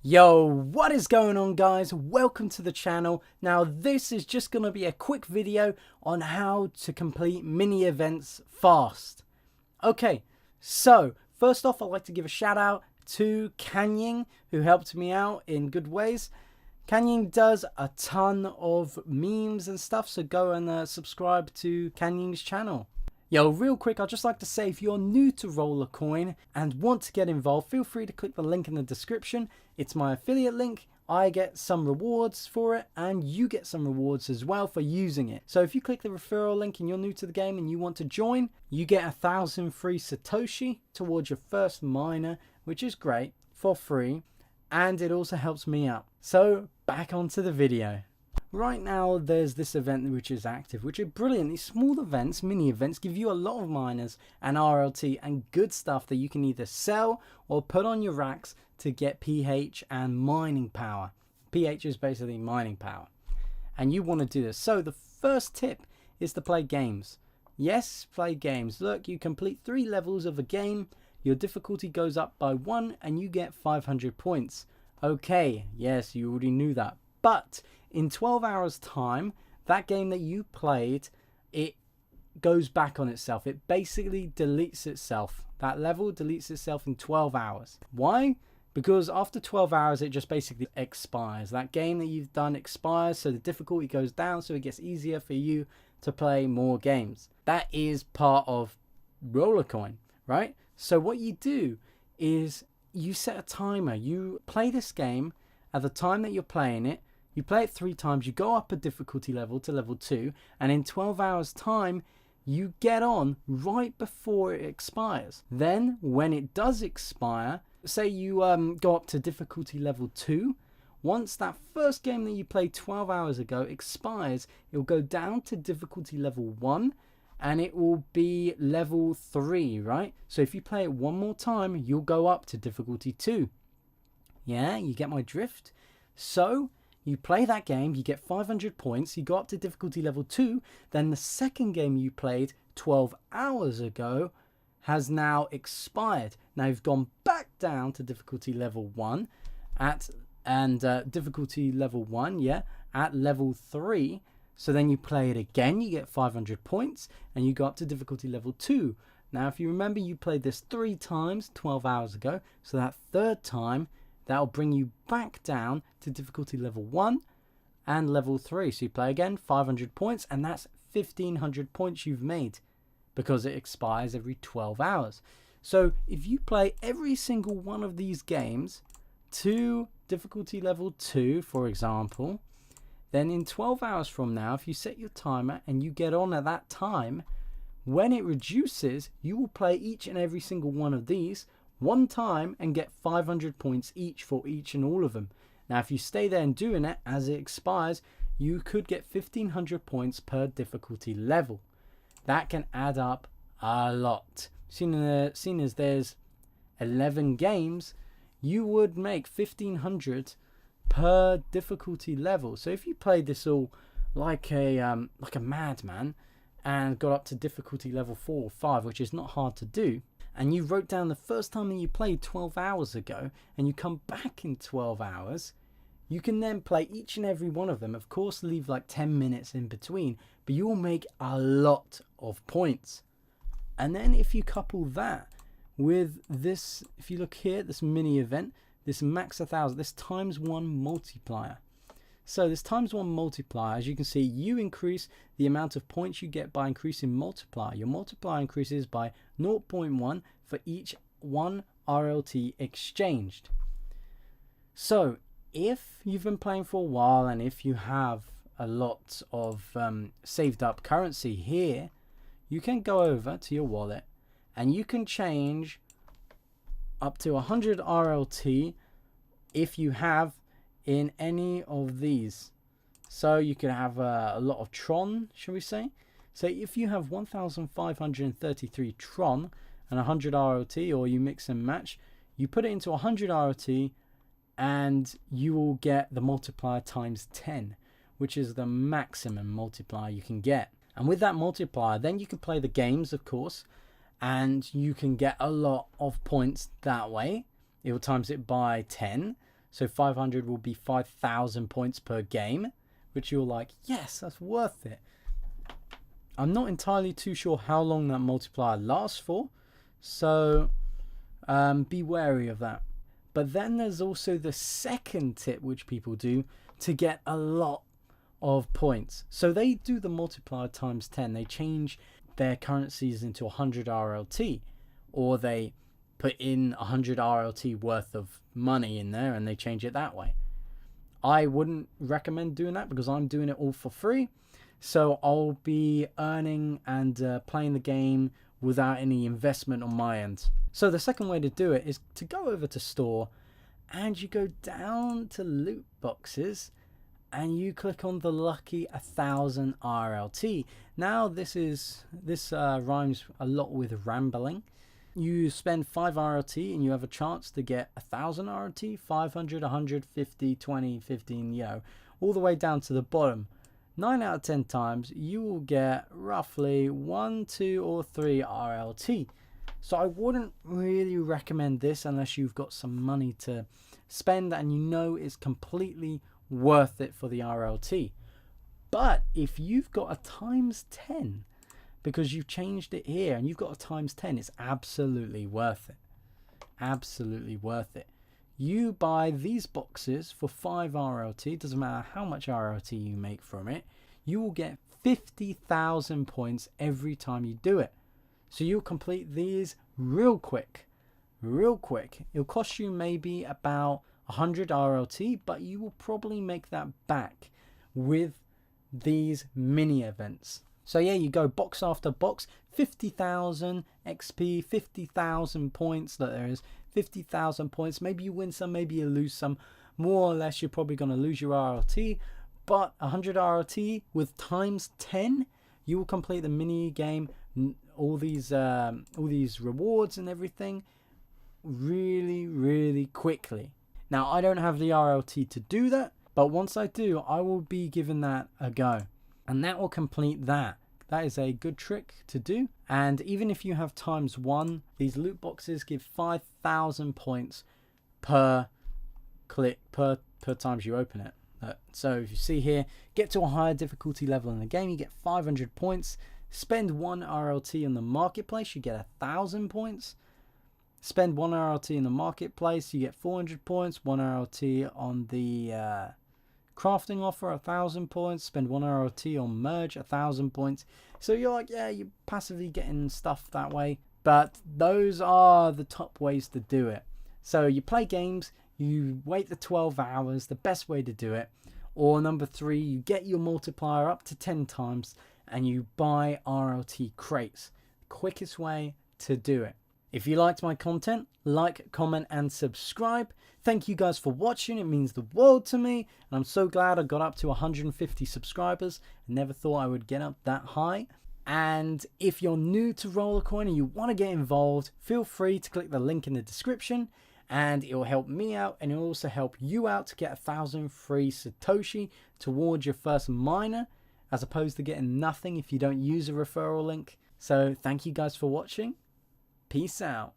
Yo, what is going on, guys? Welcome to the channel. Now this is just going to be a quick video on how to complete mini events fast. Okay, so first off, I'd like to give a shout out to Canying, who helped me out in good ways. Canying does a ton of memes and stuff, so go and subscribe to Canying's channel. Yo, real quick, I'd just like to say if you're new to Rollercoin and want to get involved, feel free to click the link in the description. It's my affiliate link. I get some rewards for it and you get some rewards as well for using it. So if you click the referral link and you're new to the game and you want to join, you get 1,000 free Satoshi towards your first miner, which is great, for free, and it also helps me out. So back onto the video. Right now there's this event which is active, which are brilliant. These small events, mini events, give you a lot of miners and RLT and good stuff that you can either sell or put on your racks to get PH and mining power. PH is basically mining power. And you want to do this. So the first tip is to play games. Yes, play games. Look, you complete 3 levels of a game, your difficulty goes up by 1 and you get 500 points. Okay, yes, you already knew that. But in 12 hours time, that game that you played, it goes back on itself. It basically deletes itself. That level deletes itself in 12 hours. Why? Because after 12 hours, it just basically expires. That game that you've done expires, so the difficulty goes down, so it gets easier for you to play more games. That is part of Rollercoin, right? So what you do is you set a timer. You play this game at the time that you're playing it. You play it 3 times, you go up a difficulty level to level 2, and in 12 hours time, you get on right before it expires. Then, when it does expire, say you go up to difficulty level 2, once that first game that you played 12 hours ago expires, it will go down to difficulty level 1, and it will be level 3, right? So if you play it one more time, you'll go up to difficulty 2. Yeah, you get my drift? So you play that game, you get 500 points, you go up to difficulty level 2, then the second game you played 12 hours ago has now expired. Now you've gone back down to difficulty level 1 difficulty level 1, yeah, at level 3. So then you play it again, you get 500 points, and you go up to difficulty level 2. Now if you remember, you played this 3 times 12 hours ago, so that third time, that'll bring you back down to difficulty level 1 and level 3. So you play again, 500 points, and that's 1,500 points you've made because it expires every 12 hours. So if you play every single one of these games to difficulty level 2, for example, then in 12 hours from now, if you set your timer and you get on at that time, when it reduces, you will play each and every single one of these one time and get 500 points each for each and all of them. Now if you stay there and doing it as it expires, you could get 1,500 points per difficulty level. That can add up a lot. Seeing as there's 11 games, you would make 1,500 per difficulty level. So if you played this all like a madman and got up to difficulty level 4 or 5, which is not hard to do, and you wrote down the first time that you played 12 hours ago, and you come back in 12 hours, you can then play each and every one of them. Of course, leave like 10 minutes in between, but you will make a lot of points. And then if you couple that with this, if you look here, this mini event, this max 1,000, this ×1 multiplier. So this ×1 multiplier, as you can see, you increase the amount of points you get by increasing multiplier. Your multiplier increases by 0.1 for each 1 RLT exchanged. So if you've been playing for a while and if you have a lot of saved up currency here, you can go over to your wallet and you can change up to 100 RLT if you have in any of these. So you can have a lot of Tron, shall we say. So if you have 1,533 Tron and 100 RLT, or you mix and match, you put it into 100 RLT and you will get the multiplier times 10, which is the maximum multiplier you can get. And with that multiplier, then you can play the games, of course, and you can get a lot of points that way. It will times it by 10. So 500 will be 5,000 points per game, which you're like, yes, that's worth it. I'm not entirely too sure how long that multiplier lasts for, so be wary of that. But then there's also the second tip which people do to get a lot of points. So they do the multiplier times 10. They change their currencies into 100 RLT, or they put in 100 RLT worth of money in there and they change it that way. I wouldn't recommend doing that because I'm doing it all for free. So I'll be earning and playing the game without any investment on my end. So the second way to do it is to go over to store and you go down to loot boxes and you click on the lucky 1000 RLT. Now this rhymes a lot with rambling. You spend 5 RLT and you have a chance to get 1000 RLT, 500, 100, 50, 20, 15, all the way down to the bottom. 9 out of 10 times you will get roughly 1, 2 or 3 RLT. So I wouldn't really recommend this unless you've got some money to spend and you know it's completely worth it for the RLT. But if you've got a times 10 because you've changed it here and you've got a times 10, it's absolutely worth it. Absolutely worth it. You buy these boxes for 5 RLT, doesn't matter how much RLT you make from it, you will get 50,000 points every time you do it. So you'll complete these real quick. It'll cost you maybe about 100 RLT, but you will probably make that back with these mini events. So yeah, you go box after box, 50,000 XP, 50,000 points. That there is 50,000 points. Maybe you win some, maybe you lose some. More or less, you're probably going to lose your RLT. But 100 RLT with times 10, you will complete the mini game. All these rewards and everything really quickly. Now I don't have the RLT to do that, but once I do, I will be giving that a go. And that will complete that. That is a good trick to do. And even if you have times 1, these loot boxes give 5,000 points per click, per times you open it. So if you see here, get to a higher difficulty level in the game, you get 500 points. Spend 1 RLT in the marketplace, you get 1,000 points. Spend 1 RLT in the marketplace, you get 400 points. 1 RLT on the crafting offer, 1,000 points. Spend 1 RLT on merge, 1,000 points. So you're like, yeah, you're passively getting stuff that way. But those are the top ways to do it. So you play games, you wait the 12 hours, the best way to do it. Or number 3, you get your multiplier up to 10 times and you buy RLT crates. Quickest way to do it. If you liked my content, like, comment and subscribe. Thank you guys for watching. It means the world to me. And I'm so glad I got up to 150 subscribers. I never thought I would get up that high. And if you're new to Rollercoin and you want to get involved, feel free to click the link in the description. And it will help me out and it will also help you out to get 1,000 free Satoshi towards your first miner, as opposed to getting nothing if you don't use a referral link. So thank you guys for watching. Peace out.